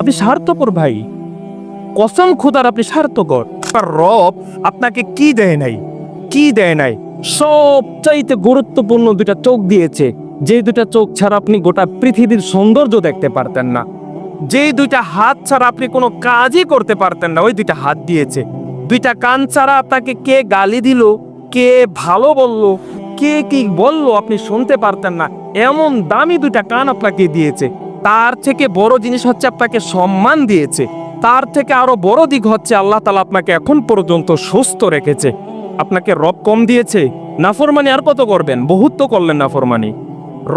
আপনি স্বার্থপর ভাই, কসম খোদার আপনি স্বার্থকর। আর রব আপনাকে কি দেয় নাই, কি দেয় নাই? সবচাইতে গুরুত্বপূর্ণ দুইটা চোখ দিয়েছে, যে দুইটা চোখ ছাড়া আপনি গোটা পৃথিবীর সৌন্দর্য দেখতে পারতেন না। যেই দুইটা হাত ছাড়া আপনি কোনো কাজই করতে পারতেন না, ওই দুইটা হাত দিয়েছে। দুইটা কান ছাড়া আপনাকে কে গালি দিল, কে ভালো বলল, কে কি বলল আপনি শুনতে পারতেন না, এমন দামি দুইটা কান আপনাকে দিয়েছে। তার থেকে বড় জিনিস হচ্ছে আপনাকে সম্মান দিয়েছে। তার থেকে আরো বড় দিক হচ্ছে আল্লাহ তাআলা আপনাকে এখন পর্যন্ত সুস্থ রেখেছে। আপনাকে রব কম দিয়েছে? নাফরমানি আর কত করবেন? বহুত তো করলেন নাফরমানি।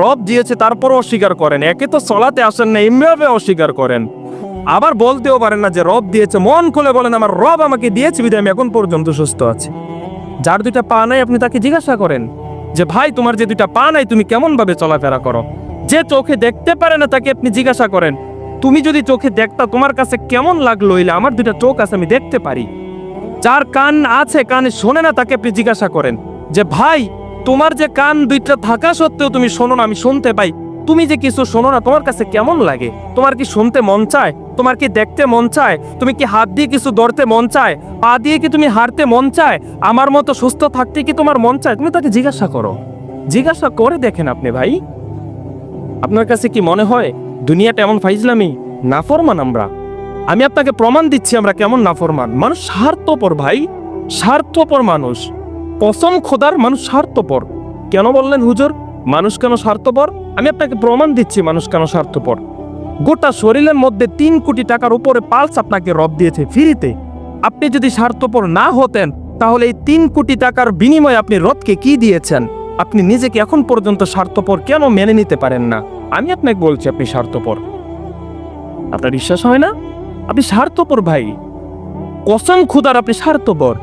রব দিয়েছে তারপরও অস্বীকার করেন। একে তো চলাতে আসেন না, এমনিভাবে অস্বীকার করেন। আবার বলতেও পারেন না যে রব দিয়েছে। মন খুলে বলেন আমার রব আমাকে দিয়েছে বিধায় আমি এখন পর্যন্ত সুস্থ আছি। যার দুইটা পা নাই আপনি তাকে জিজ্ঞাসা করেন যে ভাই তোমার যে দুইটা পা নাই তুমি কেমন ভাবে চলাফেরা করো। যে চোখে দেখতে পারে না তাকে আপনি জিজ্ঞাসা করেন তুমি যদি চোখে দেখতা তোমার কাছে কেমন লাগলো? হইলে আমার দুইটা চোখ আছে, আমি দেখতে পারি। যার কান আছে কানে শোনে না তাকে আপনি জিজ্ঞাসা করেন যে ভাই তোমার যে কান দুইটা থাকা সত্ত্বেও তুমি শোনো না, আমি শুনতে পাই। তুমি যে কিছু শোনো না তোমার কাছে কেমন লাগে? তোমার কি শুনতে মন চায়? তোমার কি দেখতে মন চায়? তুমি কি হাত দিয়ে কিছু ধরতে মন চায়? পা দিয়ে কি তুমি হাঁটতে মন চায়? আমার মতো সুস্থ থাকতে কি তোমার মন চায়? তুমি তাকে জিজ্ঞাসা করো, জিজ্ঞাসা করে দেখেন আপনি ভাই। আপনার কাছে কি মনে হয় দুনিয়াটা এমন ফাইজলামি? নাফরমান আমরা। আমি আপনাকে প্রমাণ দিচ্ছি আমরা কেমন নাফরমান। মানুষ স্বার্থপর ভাই, স্বার্থপর মানুষ। কসম খোদার মানুষ স্বার্থপর। কেন বললেন হুজুর মানুষ কেন স্বার্থপর? আমি আপনাকে প্রমাণ দিচ্ছি মানুষ কেন স্বার্থপর। গোটা শরীরের মধ্যে 3 কোটি টাকার উপরে পালস আপনাকে রব দিয়েছে ফ্রিতে। আপনি যদি স্বার্থপর না হতেন তাহলে এই 3 কোটি টাকার বিনিময়ে আপনি রবকে কি দিয়েছেন? আপনি নিজেকে এখন পর্যন্ত স্বার্থপর কেন মেনে নিতে পারেন না? আমি আপনাকে বলছি আপনি স্বার্থপর। আপনার বিশ্বাস হয় না? আপনি স্বার্থপর ভাই, কসম খোদার আপনি স্বার্থপর।